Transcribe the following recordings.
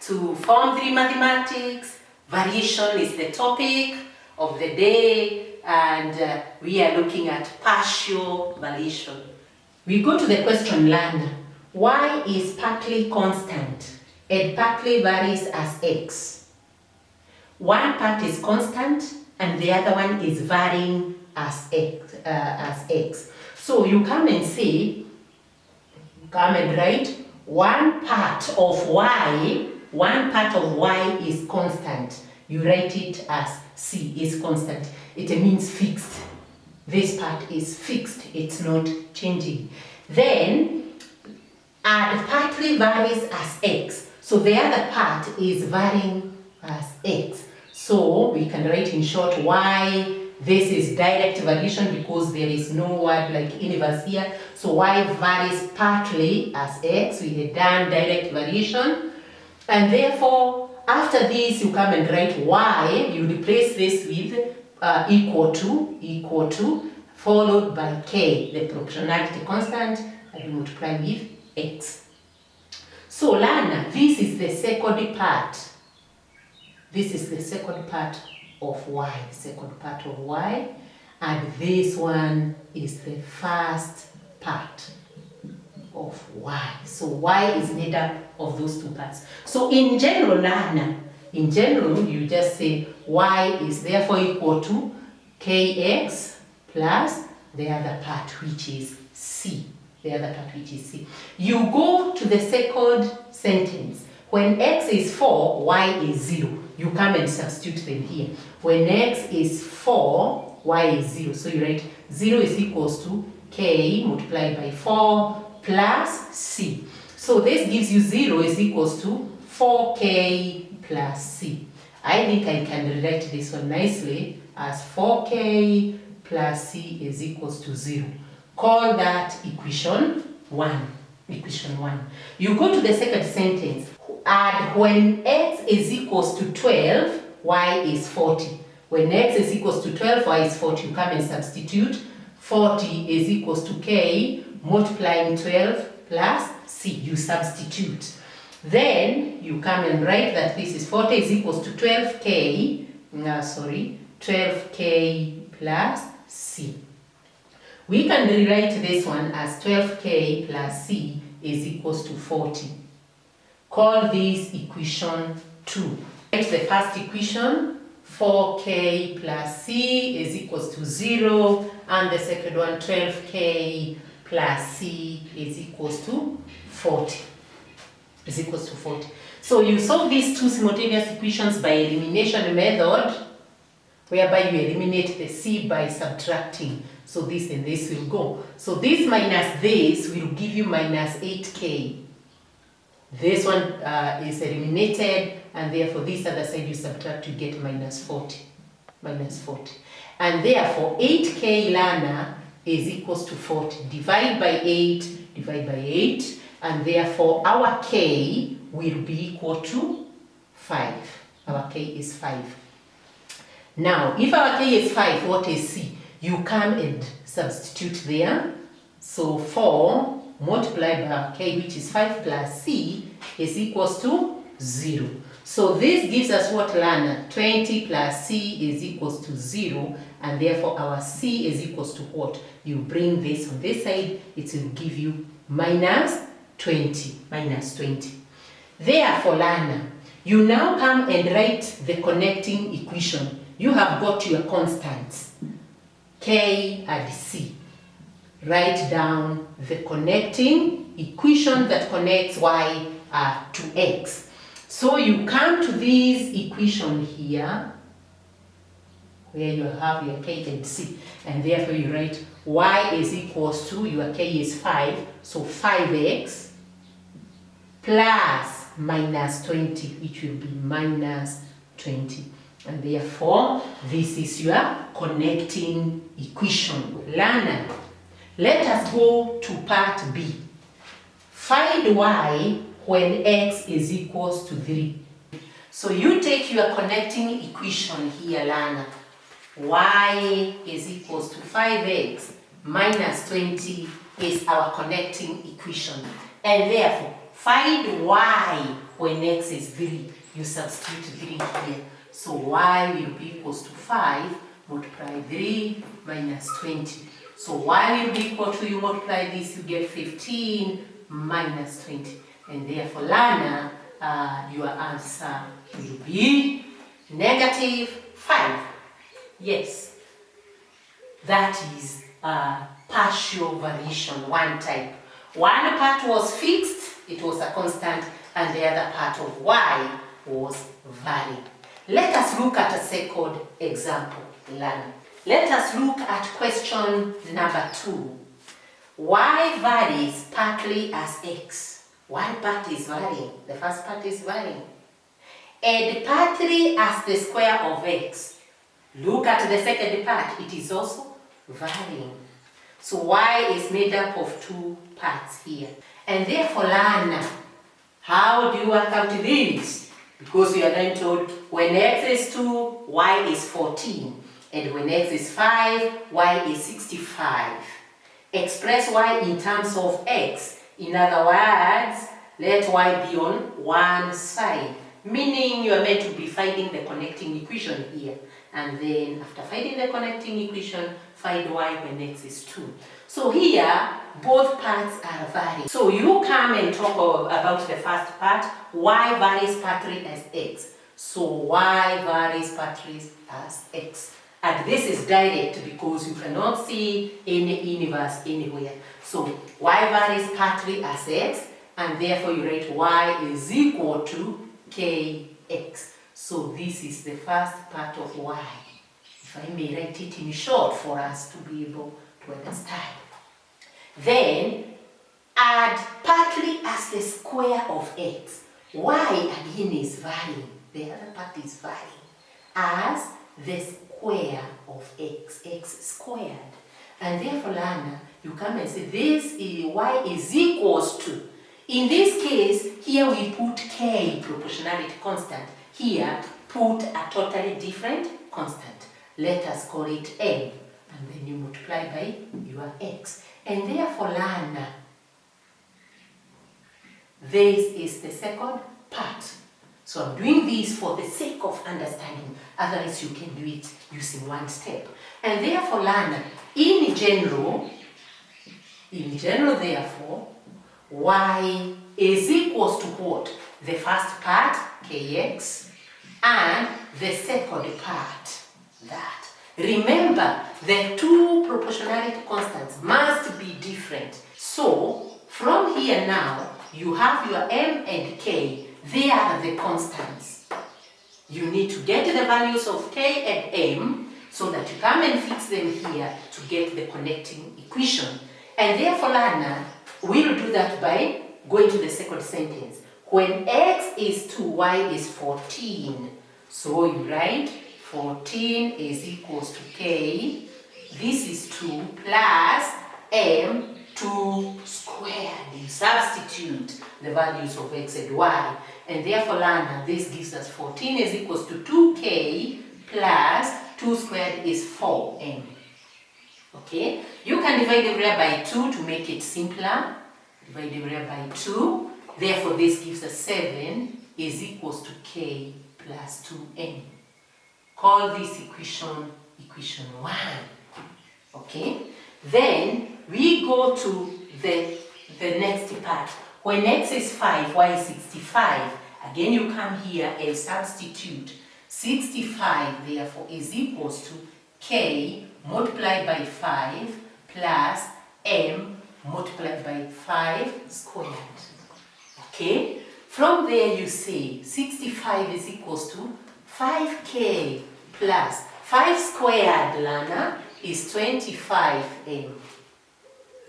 to Form 3 Mathematics. Variation is the topic of the day, and we are looking at partial variation. We go to the question learned. Y is partly constant and partly varies as x. One part is constant and the other one is varying as x. So you come and write one part of y is constant. You write it as C is constant. It means fixed. This part is fixed. It's not changing. Then add partly varies as x. So the other part is varying as x. So we can write in short y. This is direct variation because there is no word like inverse here. So y varies partly as x. We have done direct variation. And therefore, after this, you come and write y. You replace this with equal to, followed by k, the proportionality constant, and you multiply with x. So learner, this is the second part. This is the second part of y, and this one is the first part of y. So y is made up of those two parts. So in general, learner, you just say y is therefore equal to kx plus the other part, which is c. You go to the second sentence. When x is 4, y is 0. You come and substitute them here. When x is 4, y is 0. So you write 0 is equals to k multiplied by 4 plus c. So this gives you 0 is equals to 4k plus c. I think I can relate this one nicely as 4k plus c is equals to 0. Call that equation 1. You go to the second sentence. Add when x is equals to 12, y is 40. When x is equals to 12, y is 40. You come and substitute. 40 is equals to k multiplying 12 plus c. You substitute. Then you come and write that this is 40 is equals to 12k plus c. We can rewrite this one as 12k plus c is equals to 40. Call this equation 2. Write the first equation, 4k plus c is equals to 0, and the second one, 12k plus c is equals to 40. So you solve these two simultaneous equations by elimination method, whereby you eliminate the c by subtracting. So this and this will go. So this minus this will give you minus 8k. This one is eliminated, and therefore this other side you subtract, you get minus 40. And therefore 8k learner is equals to 40. Divide by 8, and therefore our k will be equal to 5. Our k is 5. Now, if our k is 5, what is c? You come and substitute there. So 4 multiplied by our k, which is 5 plus c, is equals to 0. So this gives us what, learner? 20 plus c is equals to 0, and therefore our c is equals to what? You bring this on this side, it will give you minus 20. Therefore, learner, you now come and write the connecting equation. You have got your constants, k and c. Write down the connecting equation that connects y to x. So you come to this equation here, where you have your k and c, and therefore you write y is equals to, your k is 5, so 5x plus minus 20, which will be minus 20. And therefore, this is your connecting equation. Learner, let us go to part B. Find y when x is equals to 3. So you take your connecting equation here, learner. Y is equals to 5x minus 20 is our connecting equation. And therefore, Find y when x is 3. You substitute 3 here. So y will be equals to 5 multiply 3 minus 20. So y will be equal to, you multiply this, you get 15 minus 20. And therefore, learner, your answer will be negative 5. Yes, that is partial variation, one type. One part was fixed, it was a constant, and the other part of y was varied. Let us look at a second example, learner. Let us look at question number 2. Y varies partly as x. One part is varying, the first part is varying. And partly as the square of x. Look at the second part, it is also varying. So y is made up of 2 parts here. And therefore, learner, how do you work out this? Because we are then told when x is 2, y is 14. And when x is 5, y is 65. Express y in terms of x. In other words, let y be on one side. Meaning you are meant to be finding the connecting equation here. And then after finding the connecting equation, find y when x is 2. So here, both parts are varying. So you come and talk about the first part, y varies partly as x. So y varies partly as x. And this is direct because you cannot see any inverse anywhere. So y varies partly as x, and therefore you write y is equal to kx. So this is the first part of y. If I may write it in short for us to be able to understand. Then add partly as the square of x. Y again is varying. The other part is varying as the square of x, x squared. And therefore, learner, you come and say this is y is equals to. In this case, here we put k, proportionality constant. Here, put a totally different constant. Let us call it m. And then you multiply by your x. And therefore, learner, this is the second part. So I'm doing this for the sake of understanding. Otherwise, you can do it using one step. And therefore, learner, in general, therefore, y is equals to what? The first part, kx, and the second part, that. Remember, the two proportionality constants must be different. So, from here now, you have your m and k. They are the constants. You need to get the values of k and m so that you come and fix them here to get the connecting equation. And therefore, learner, we'll do that by going to the second sentence. When x is 2, y is 14. So you write 14 is equals to k. This is 2 plus m 2 squared. You substitute the values of x and y. And therefore, learner, this gives us 14 is equals to 2k plus 2 squared is 4m. Okay? You can divide the area by 2 to make it simpler. Divide the area by 2. Therefore, this gives us 7 is equals to k plus 2m. Call this equation equation 1. Okay? Then we go to the next part. When x is 5, y is 65. Again, you come here and substitute. 65, therefore, is equals to k multiplied by 5 plus m multiplied by 5 squared. Okay? From there, you say 65 is equals to 5k plus 5 squared, learner, is 25m.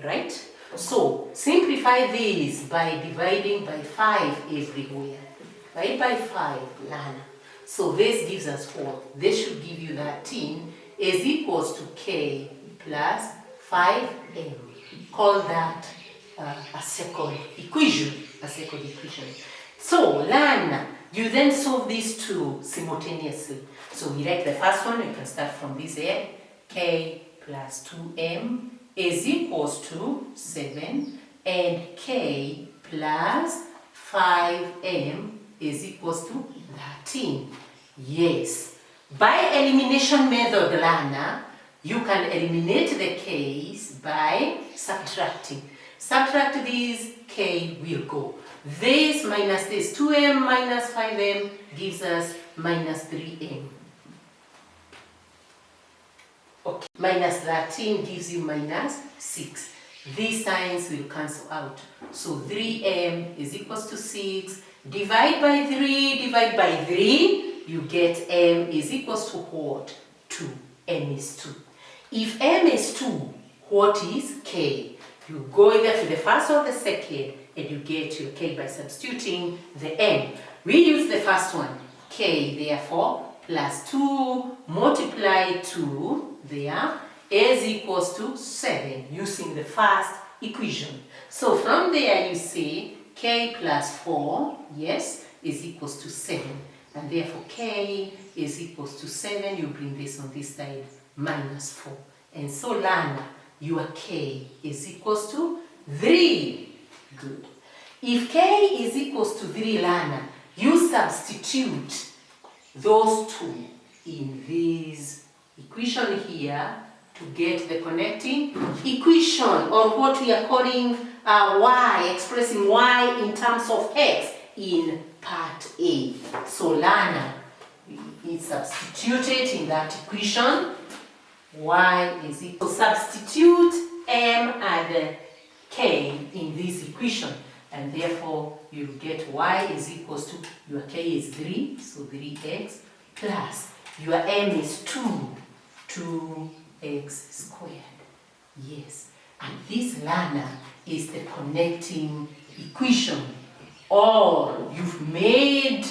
Right? So, simplify this by dividing by 5 everywhere. Divide by 5, learner. So, this gives us what? This should give you 13 is equals to k plus 5m. Call that a second equation. So, learner, you then solve these two simultaneously. So, we write the first one, you can start from this here. K plus 2m is equals to 7 and k plus 5m is equals to 13. Yes. By elimination method, Lana, you can eliminate the k's by subtracting. Subtract these, k will go. This minus this, 2m minus 5m gives us minus 3m. Okay. Minus 13 gives you minus 6. These signs will cancel out. So 3m is equals to 6. Divide by 3, divide by 3, you get m is equals to what? 2. M is 2. If m is 2, what is k? You go either to the first or the second and you get your k by substituting the m. We use the first one, k, therefore, plus 2 multiply 2 there is equals to 7 using the first equation. So from there you see k plus 4, yes, is equals to 7. And therefore k is equals to 7. You bring this on this side, minus 4. And so Lana, your k is equals to 3. Good. If k is equals to 3, Lana, you substitute those two in this equation here to get the connecting equation, or what we are calling y, expressing y in terms of x in part A. So Lana is substituted in that equation. Y is equal to substitute m and k in this equation, and therefore you get y is equals to, your k is 3, so 3x, plus your m is 2x squared. Yes, and this, Lana, is the connecting equation. Or you've made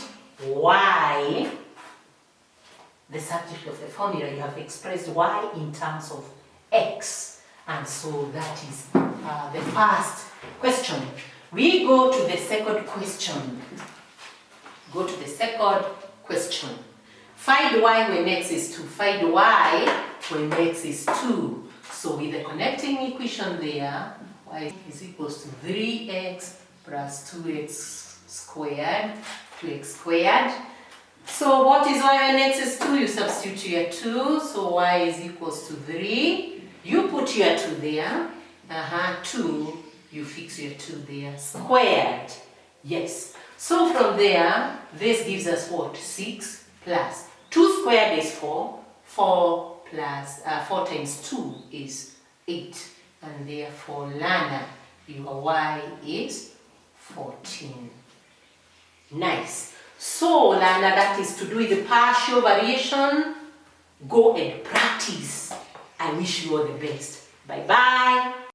y the subject of the formula. You have expressed y in terms of x, and so that is the first question. We go to the second question. Go to the second question. Find y when x is 2. Find y when x is 2. So with the connecting equation there, y is equals to 3x plus 2x squared, 2x squared. So what is y when x is 2? You substitute your 2, so y is equals to 3. You put your 2 there, 2, you fix your 2 there, squared. Yes. So from there, this gives us what? 6 plus 2 squared is 4. 4 plus 4 times 2 is 8. And therefore, Lana, your y is 14. Nice. So, Lana, that is to do with the partial variation. Go and practice. I wish you all the best. Bye-bye.